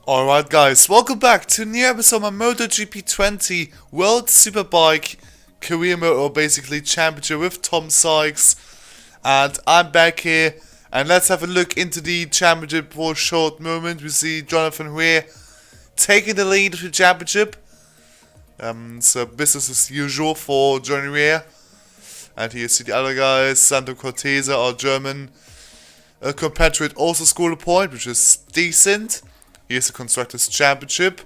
Alright guys, welcome back to a new episode of my MotoGP 20 World Superbike Career Mode, or basically Championship with Tom Sykes. And I'm back here, and let's have a look into the Championship for a short moment. We see Jonathan Weir taking the lead of the Championship. So business as usual for Johnny Weir. And here you see the other guys. Santo Cortese, our German compatriot, also scored a point, which is decent. Here's the Constructors' Championship.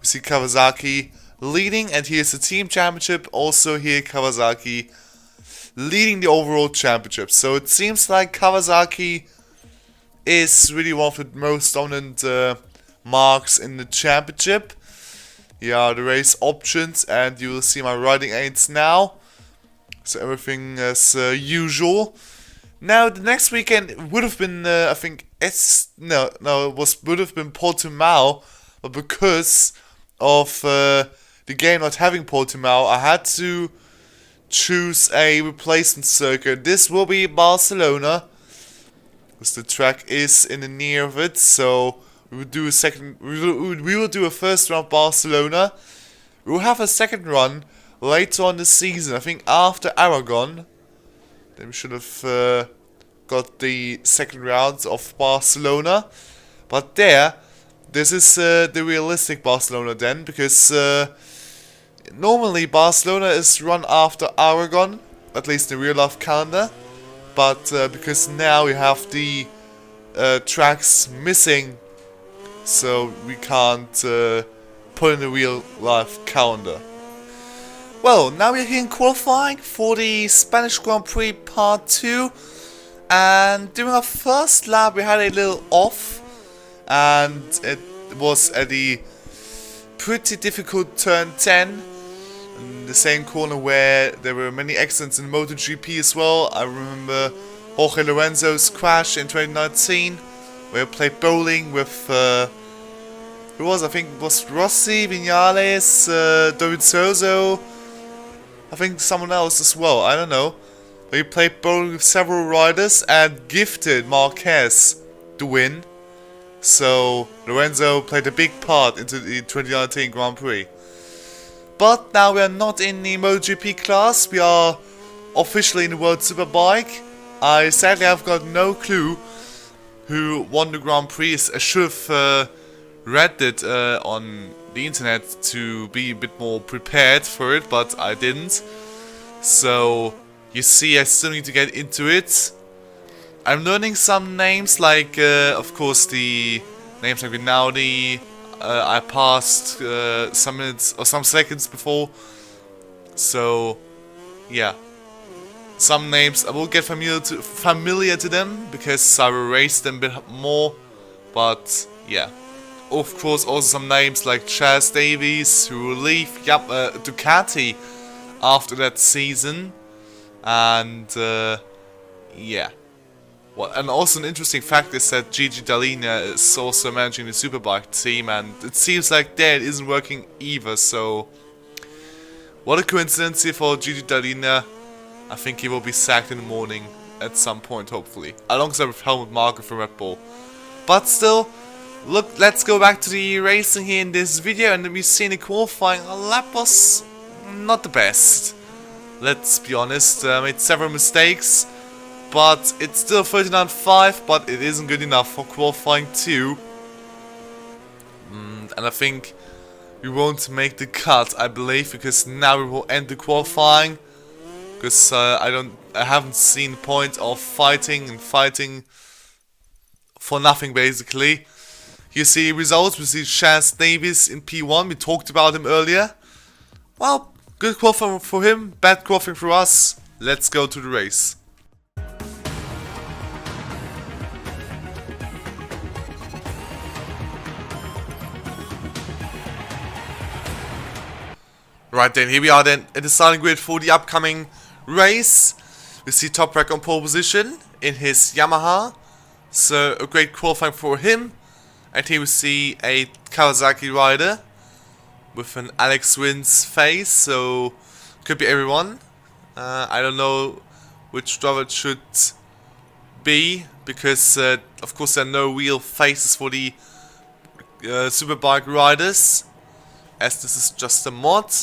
We see Kawasaki leading, and here's the Team Championship. Also here, Kawasaki leading the overall championship. So it seems like Kawasaki is really one of the most dominant marks in the championship. Here are the race options, and you will see my riding aids now. So everything as usual. Now the next weekend would have been, I think, would have been Portimao, but because of the game not having Portimao, I had to choose a replacement circuit. This will be Barcelona, because the track is in the near of it. So we will do a second. We will do a first run of Barcelona. We will have a second run later on the season. I think after Aragon. Then we should have got the second round of Barcelona. But this is the realistic Barcelona then, because normally Barcelona is run after Aragon, at least in the real life calendar. But because now we have the tracks missing, so we can't put in the real life calendar. Well, now we're here in qualifying for the Spanish Grand Prix Part 2, and during our first lap we had a little off, and it was at the pretty difficult turn 10, in the same corner where there were many accidents in MotoGP as well. I remember Jorge Lorenzo's crash in 2019, where he played bowling with, who was, I think it was Rossi, Vinales, David Sozo, I think someone else as well, I don't know. But he played bowling with several riders and gifted Marquez the win. So Lorenzo played a big part into the 2019 Grand Prix. But now we are not in the MotoGP class, we are officially in the World Superbike. I sadly have got no clue who won the Grand Prix. I should have read it on the internet to be a bit more prepared for it, but I didn't. So you see, I still need to get into it. I'm learning some names, like of course the names like Rinaldi. I passed some minutes or some seconds before, so yeah, some names I will get familiar to them because I will race them a bit more. But yeah, of course also some names like Chaz Davies, who will leave Ducati after that season, and yeah. Well, and also an interesting fact is that Gigi Dall'Igna is also managing the Superbike team, and it seems like that isn't working either. So what a coincidence here for Gigi Dall'Igna. I think he will be sacked in the morning at some point, hopefully, alongside with Helmut Marko from Red Bull. But still, look, let's go back to the racing here in this video, and we've seen the qualifying. Our lap was not the best. Let's be honest, made several mistakes, but it's still 39.5, but it isn't good enough for qualifying 2. And I think we won't make the cut, I believe, because now we will end the qualifying. Because I haven't seen the point of fighting for nothing, basically. You see results. We see Chaz Davies in P1. We talked about him earlier. Well, good qualifying for him, bad qualifying for us. Let's go to the race. Right then, here we are then at the starting grid for the upcoming race. We see Toprak on pole position in his Yamaha. So a great qualifying for him. And here we see a Kawasaki rider with an Alex Rins face, so could be everyone. I don't know which driver it should be, because of course there are no real faces for the Superbike riders, as this is just a mod.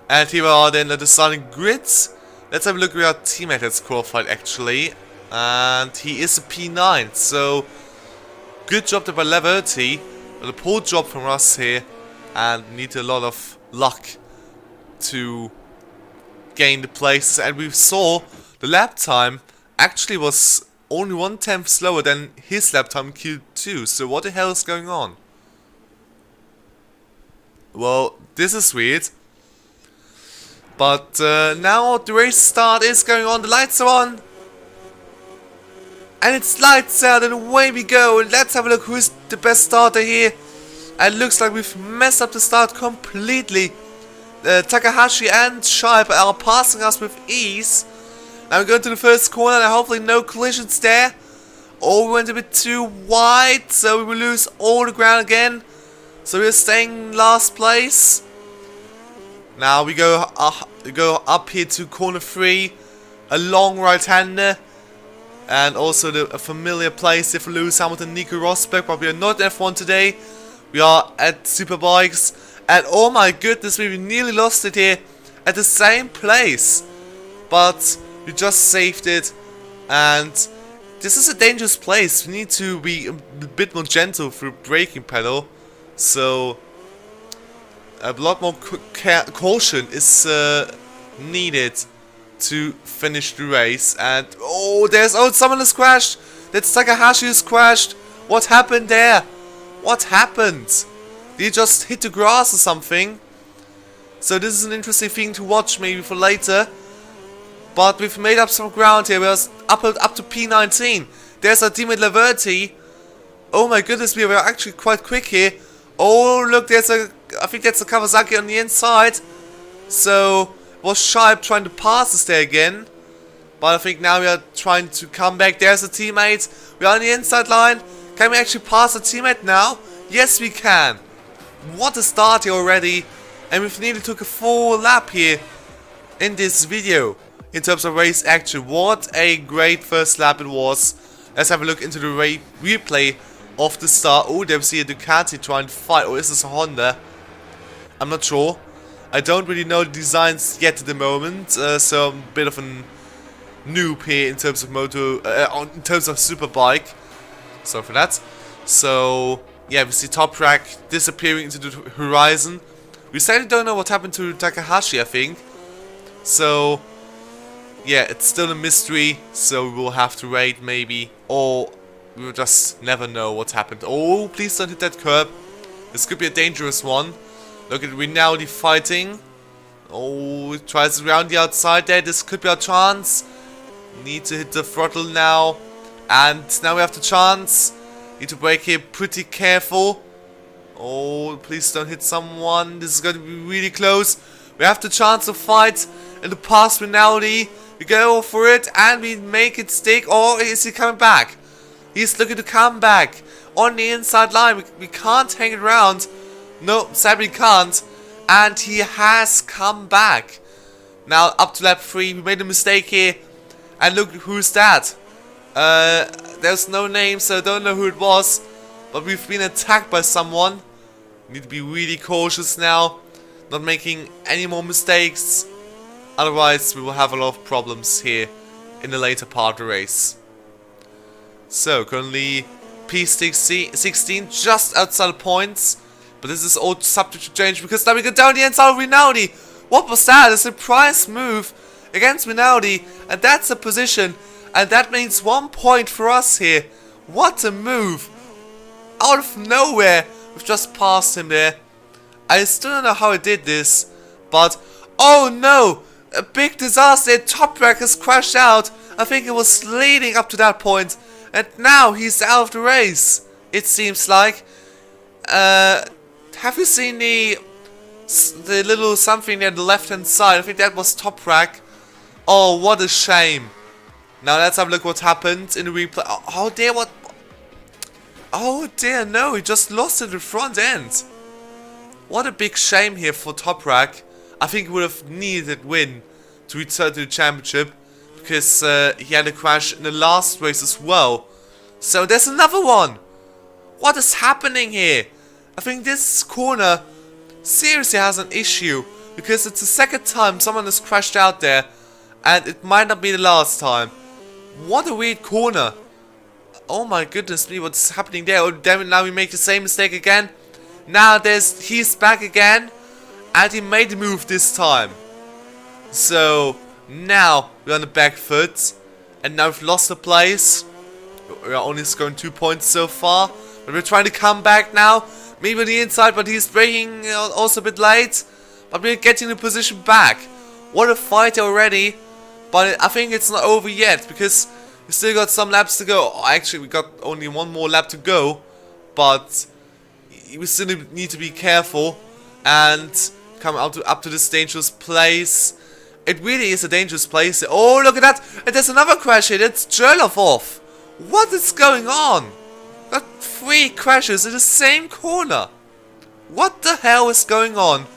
And here are then the starting grids. Let's have a look where our teammate has qualified actually. And he is a P9, so good job there by Leverty. But a poor job from us here, and need a lot of luck to gain the places. And we saw the lap time actually was only 1/10 slower than his lap time in Q2. So what the hell is going on? Well, this is weird. But now the race start is going on. The lights are on. And it's lights out and away we go. And let's have a look who's the best starter here. And it looks like we've messed up the start completely. Takahashi and Shipe are passing us with ease. Now we're going to the first corner and hopefully no collisions there. Oh, we went a bit too wide, so we will lose all the ground again. So we're staying in last place. Now we go up here to corner 3. A long right-hander. And also a familiar place if we lose Hamilton, Nico Rosberg, but we are not F1 today. We are at Superbikes. And oh my goodness, we nearly lost it here at the same place. But we just saved it. And this is a dangerous place. We need to be a bit more gentle through braking pedal. So a lot more caution is needed to finish the race. And someone has crashed. That's Takahashi who's crashed. What happened there? What happened? Did he just hit the grass or something? So this is an interesting thing to watch maybe for later. But we've made up some ground here. We're up to P19. There's our teammate Leverty. Oh my goodness, we are actually quite quick here. Oh look, I think that's a Kawasaki on the inside. So was Shipe trying to pass us there again. But I think now we are trying to come back. There's a teammate. We are on the inside line. Can we actually pass a teammate now? Yes, we can. What a start here already. And we've nearly took a full lap here in this video. In terms of race action. What a great first lap it was. Let's have a look into the replay of the start. Oh, there we see a Ducati trying to fight. Or is this a Honda? I'm not sure. I don't really know the designs yet at the moment, so I'm a bit of a noob here in terms of in terms of Superbike. Sorry for that. So yeah, we see Toprak disappearing into the horizon. We sadly don't know what happened to Takahashi, I think. So yeah, it's still a mystery. So we will have to wait maybe, or we will just never know what happened. Oh, please don't hit that curb. This could be a dangerous one. Look at Rinaldi fighting. Oh, he tries around the outside there. This could be our chance. Need to hit the throttle now. And now we have the chance. Need to brake here pretty careful. Oh, please don't hit someone. This is going to be really close. We have the chance to fight in the past Rinaldi. We go for it and we make it stick. Or is he coming back? He's looking to come back on the inside line. We can't hang it around. No, sadly can't. And he has come back. Now up to lap 3. We made a mistake here. And look who's that. There's no name, so I don't know who it was. But we've been attacked by someone. Need to be really cautious now. Not making any more mistakes. Otherwise we will have a lot of problems here in the later part of the race. So currently P16 just outside the points. But this is all subject to change because now we go down the inside of Rinaldi. What was that? A surprise move against Rinaldi. And that's a position. And that means 1 point for us here. What a move. Out of nowhere. We've just passed him there. I still don't know how I did this. But, oh no. A big disaster. Toprak has crashed out. I think it was leading up to that point. And now he's out of the race. It seems like. Have you seen the little something there on the left hand side? I think that was Toprak. Oh, what a shame. Now let's have a look what happened in the replay. Oh dear, what? Oh dear, no, he just lost in the front end. What a big shame here for Toprak. I think he would have needed a win to return to the championship. Because he had a crash in the last race as well. So there's another one. What is happening here? I think this corner seriously has an issue, because it's the second time someone has crashed out there, and it might not be the last time. What a weird corner. Oh my goodness me, what's happening there? Oh damn it, now we make the same mistake again. Now he's back again, and he made the move this time. So now we're on the back foot, and now we've lost the place. We are only scoring 2 points so far, but we're trying to come back now. Maybe on the inside, but he's braking also a bit late. But we're getting the position back. What a fight already. But I think it's not over yet, because we still got some laps to go. Oh, actually, we got only one more lap to go. But we still need to be careful and come up to this dangerous place. It really is a dangerous place. Oh, look at that. And there's another crash here. It's Gerloff off. What is going on? Got 3 crashes in the same corner. What the hell is going on?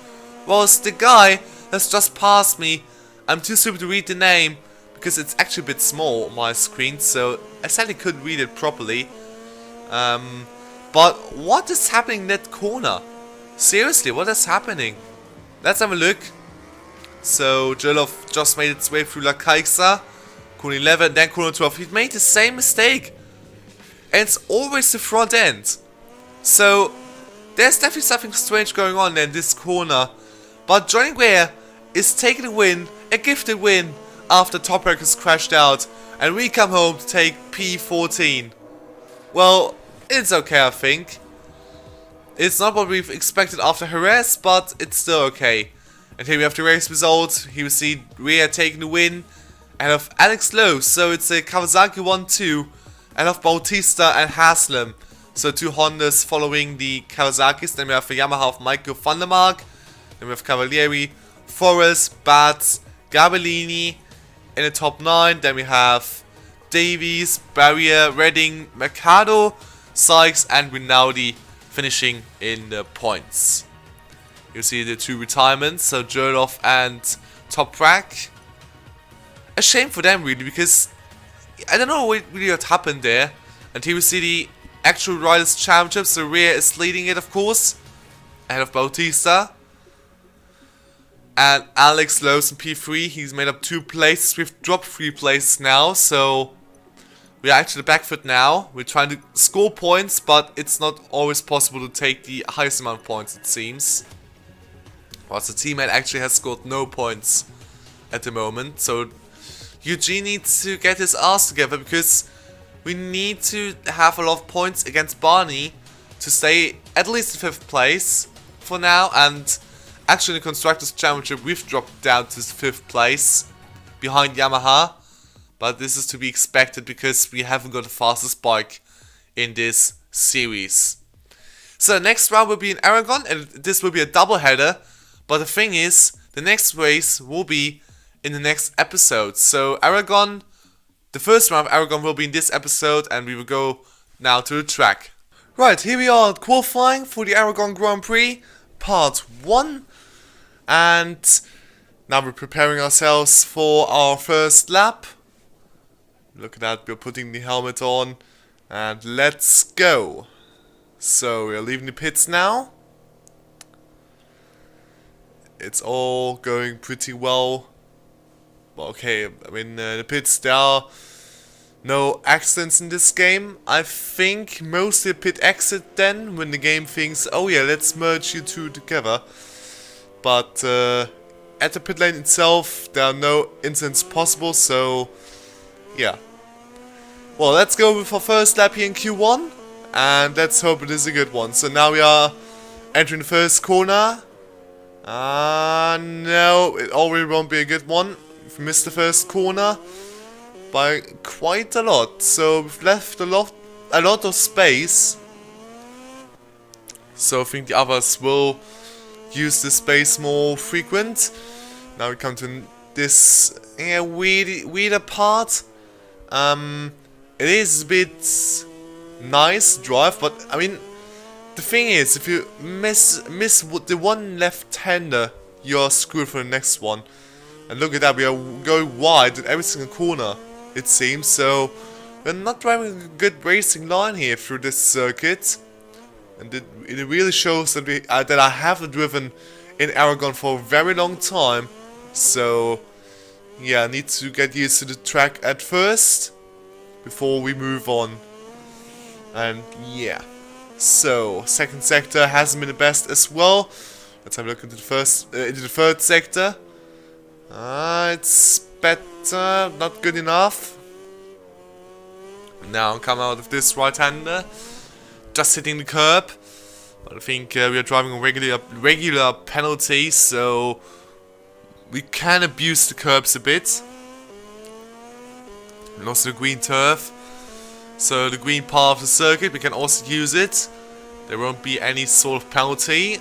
Well, it's the guy that's just passed me. I'm too stupid to read the name, because it's actually a bit small on my screen, so I sadly couldn't read it properly. But what is happening in that corner? Seriously, what is happening? Let's have a look. So, Gerloff just made its way through La Caixa. Corner 11, then corner 12. He made the same mistake. And it's always the front end. So, there's definitely something strange going on in this corner. But Johnny Ware is taking a win, a gifted win, after Toprak has crashed out. And we come home to take P14. Well, it's okay, I think. It's not what we've expected after Jerez, but it's still okay. And here we have the race result. Here we see Ware taking the win ahead of Alex Lowe. So it's a Kawasaki 1-2. And of Bautista and Haslam. So 2 Hondas following the Kawasaki's. Then we have the Yamaha of Michael van der Mark. Then we have Cavalieri, Forrest, Bats, Gabellini in the top 9. Then we have Davies, Barrier, Redding, Mercado, Sykes and Rinaldi finishing in the points. You see the 2 retirements, so Gerloff and Toprak. A shame for them really, because I don't know what really what happened there. And here we see the actual Riders Championship. So Rear is leading it, of course, ahead of Bautista. And Alex Lowe's in P3. He's made up 2 places. We've dropped 3 places now. So we are actually the back foot now. We're trying to score points, but it's not always possible to take the highest amount of points, it seems. Whilst the teammate actually has scored no points at the moment. So Eugene needs to get his ass together, because we need to have a lot of points against Barney to stay at least in 5th place for now. And actually in the Constructors' Championship we've dropped down to 5th place behind Yamaha. But this is to be expected, because we haven't got the fastest bike in this series. So the next round will be in Aragon, and this will be a double header. But the thing is, the next race will be in the next episode. So Aragon, the first round of Aragon will be in this episode, and we will go now to the track. Right, here we are at qualifying for the Aragon Grand Prix, part 1. And now we're preparing ourselves for our first lap. Look at that, we're putting the helmet on, and let's go. So we're leaving the pits now. It's all going pretty well. Okay, I mean, the pits, there are no accidents in this game. I think mostly a pit exit then, when the game thinks, oh yeah, let's merge you two together. But at the pit lane itself, there are no incidents possible, so yeah. Well, let's go with our first lap here in Q1, and let's hope it is a good one. So now we are entering the first corner. No, it already won't be a good one. We've missed the first corner by quite a lot, so we've left a lot of space. So I think the others will use the space more frequent. Now we come to this weirder part. It is a bit nice drive, but I mean, the thing is, if you miss the one left-hander, you're screwed for the next one. And look at that, we are going wide in every single corner, it seems. So we're not driving a good racing line here through this circuit. and it really shows that that I haven't driven in Aragon for a very long time. So yeah, I need to get used to the track at first before we move on. And yeah, so second sector hasn't been the best as well. Let's have a look into the third sector. It's better, not good enough. Now come out of this right-hander, just hitting the curb. But I think we are driving a regular penalty, so we can abuse the curbs a bit. And also the green turf. So the green part of the circuit, we can also use it. There won't be any sort of penalty.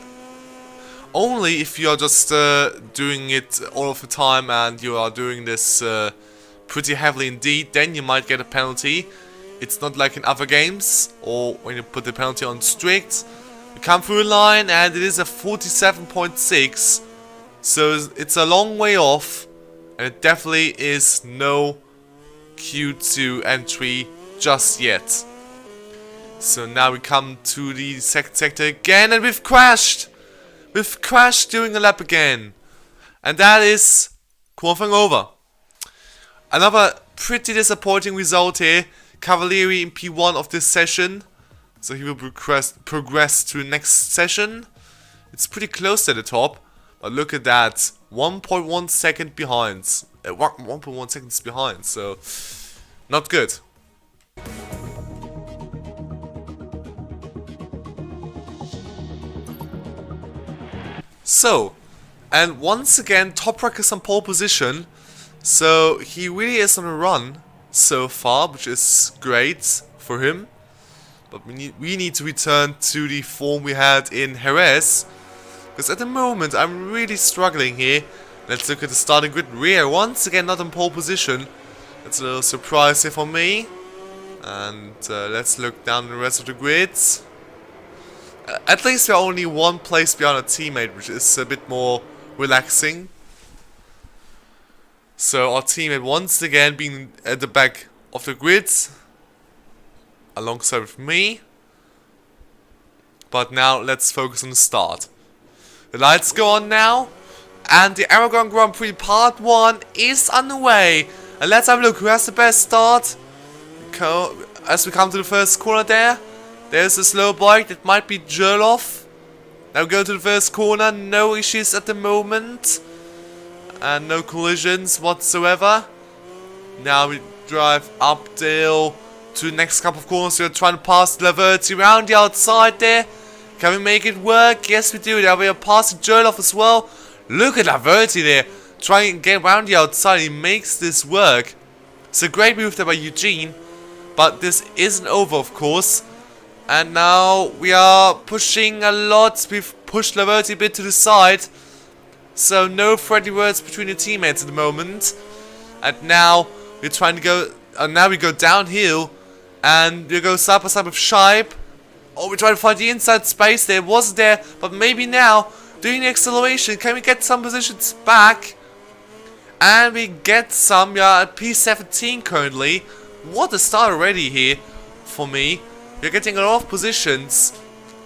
Only if you are just doing it all of the time and you are doing this pretty heavily indeed, then you might get a penalty. It's not like in other games, or when you put the penalty on strict. You come through a line and it is a 47.6. So it's a long way off, and it definitely is no Q2 entry just yet. So now we come to the second sector again, and we've crashed! We've crashed during a lap again. And that is qualifying over. Another pretty disappointing result here. Cavalieri in P1 of this session. So he will progress to the next session. It's pretty close at the top. But look at that. 1.1 second behind. 1.1 seconds behind. So not good. So, and once again, Toprak is on pole position. So he really is on a run so far, which is great for him. But we need to return to the form we had in Jerez, because at the moment I'm really struggling here. Let's look at the starting grid rear. Once again, not in pole position. That's a little surprise here for me. And let's look down the rest of the grids. At least we're only one place behind a teammate, which is a bit more relaxing. So our teammate once again being at the back of the grids, alongside with me. But now let's focus on the start. The lights go on now, and the Aragon Grand Prix Part 1 is underway. And let's have a look who has the best start. As we come to the first corner there, there's a slow bike, that might be Gerloff. Now we go to the first corner, no issues at the moment. And no collisions whatsoever. Now we drive uphill to the next couple of corners. We're trying to pass Laverty around the outside there. Can we make it work? Yes, we do. Now we are passing Gerloff as well. Look at Laverty there, trying to get around the outside. He makes this work. It's a great move there by Eugene. But this isn't over, of course. And now we are pushing a lot. We've pushed Laverty a bit to the side. So no friendly words between the teammates at the moment. And now we're trying to go. Now we go downhill, and we go side by side with Scheib. Oh, we're trying to find the inside space. There wasn't there, but maybe now doing the acceleration. Can we get some positions back? And we get some. Yeah, at P17 currently. What a start already here for me. We're getting a lot of positions,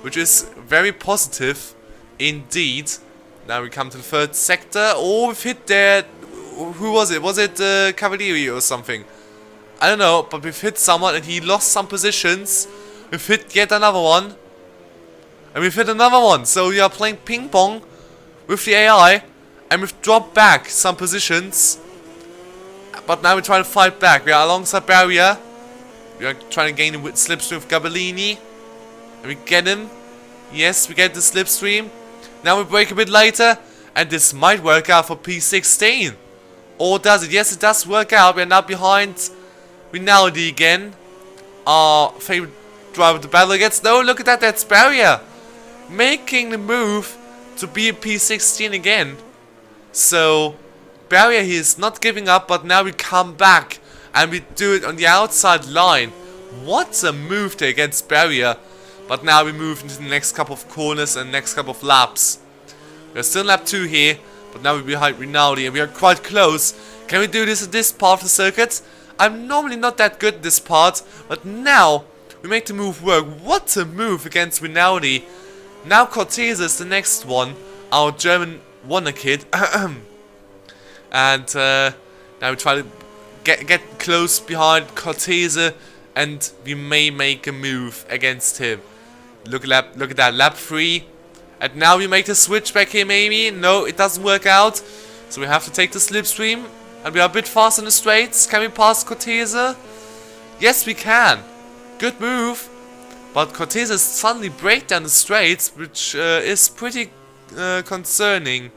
which is very positive indeed. Now we come to the third sector. Oh, we've hit there. Who was it? Was it Cavalieri or something? I don't know, but we've hit someone and he lost some positions. We've hit yet another one. And we've hit another one. So we are playing ping pong with the AI. And we've dropped back some positions. But now we're trying to fight back. We are alongside Barrier. We are trying to gain the slipstream with Gabellini. And we get him. Yes, we get the slipstream. Now we break a bit later. And this might work out for P16. Or does it? Yes, it does work out. We are now behind Rinaldi again. Our favorite driver to battle against. No, look at that. That's Barrier. Making the move to be a P16 again. So Barrier he is not giving up. But now we come back. And we do it on the outside line. What a move there against Barrier. But now we move into the next couple of corners and next couple of laps. We're still in lap 2 here. But now we're behind Rinaldi and we are quite close. Can we do this at this part of the circuit? I'm normally not that good at this part. But now We make the move work. What a move against Rinaldi. Now Cortese is the next one. Our German wonder kid. And now we try to get close behind Cortese. And we may make a move against him. Look at that. Lap 3. And now we make the switch back here maybe. No, it doesn't work out. So we have to take the slipstream. And we are a bit fast in the straights. Can we pass Cortese? Yes, we can. Good move. But Cortese suddenly break down the straights, which is pretty concerning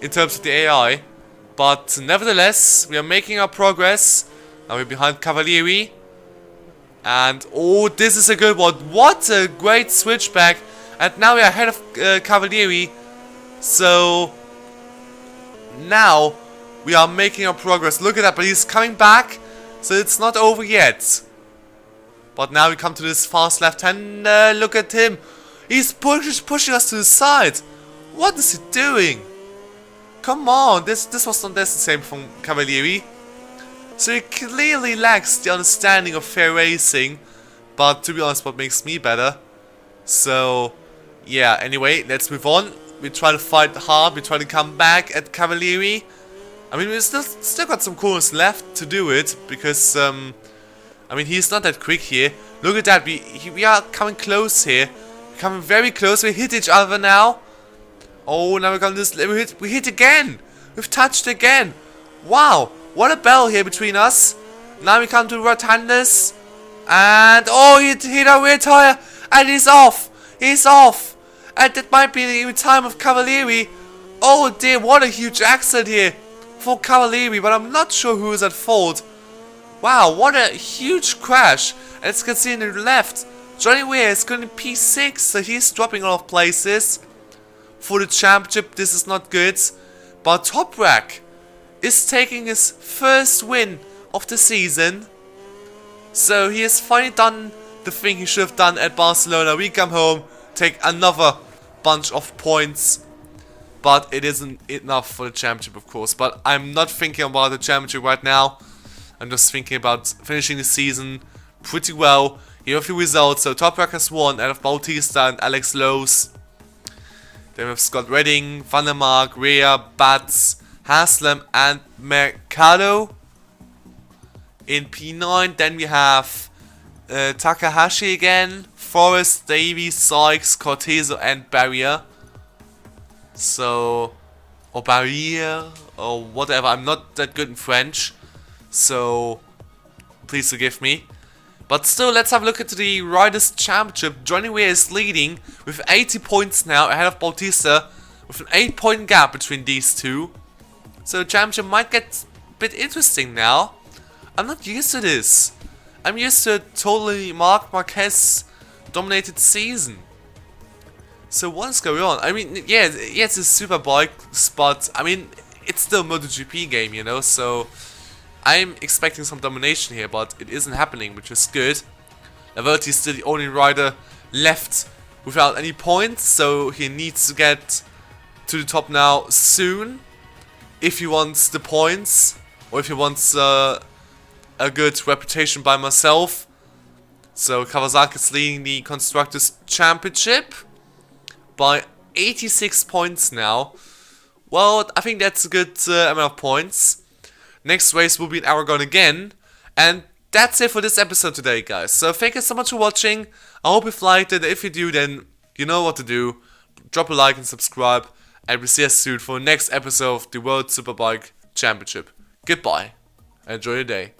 in terms of the AI. But nevertheless, we are making our progress. Now we're behind Cavalieri. And oh, this is a good one. What a great switchback. And now we are ahead of Cavalieri. So now we are making our progress. Look at that, but he's coming back. So it's not over yet. But now we come to this fast left-hander. Look at him. He's pushing us to the side. What is he doing? Come on. This was not the same from Cavalieri. So he clearly lacks the understanding of fair racing. But to be honest, what makes me better. So yeah, anyway, let's move on. We try to fight hard. We try to come back at Cavalieri. I mean, we still got some corners left to do it. Because I mean, he's not that quick here. Look at that. We are coming close here. We're coming very close. We hit each other now. Oh, now we're going to this. We hit again. We've touched again. Wow. What a battle here between us. Now we come to right-handers. And oh, he hit our rear tire. And he's off. He's off. And that might be the time of Cavalieri. Oh dear, what a huge accident here for Cavalieri. But I'm not sure who is at fault. Wow, what a huge crash. And as you can see in the left, Johnny Weir is going to P6, so he's dropping a lot of places. For the championship, this is not good. But Toprak is taking his first win of the season. So he has finally done the thing he should have done at Barcelona. We come home, take another bunch of points. But it isn't enough for the championship, of course. But I'm not thinking about the championship right now. I'm just thinking about finishing the season pretty well. Here are a few results. So Toprak has won out of Bautista and Alex Lowe's. Then we have Scott Redding, Van der Mark, Rea, Batz, Haslam and Mercado in P9. Then we have Takahashi again, Forrest, Davies, Sykes, Cortese and Barrier. So, or Barrier, or whatever. I'm not that good in French. So, please forgive me. But still, let's have a look at the Riders' Championship. Johnny Weir is leading with 80 points now, ahead of Bautista, with an 8-point gap between these two. So the championship might get a bit interesting now. I'm not used to this. I'm used to a totally Marc Marquez dominated season. So what is going on? I mean, yeah, it's a Superbike, but I mean, it's still a MotoGP game, you know, so I'm expecting some domination here, but it isn't happening, which is good. Laverty is still the only rider left without any points, so he needs to get to the top now soon if he wants the points, or if he wants a good reputation by myself. So Kawasaki is leading the Constructors' Championship by 86 points now. Well, I think that's a good amount of points. Next race will be in Aragon again. And that's it for this episode today, guys. So thank you so much for watching. I hope you've liked it. If you do, then you know what to do. Drop a like and subscribe. And we'll see you soon for the next episode of the World Superbike Championship. Goodbye. Enjoy your day.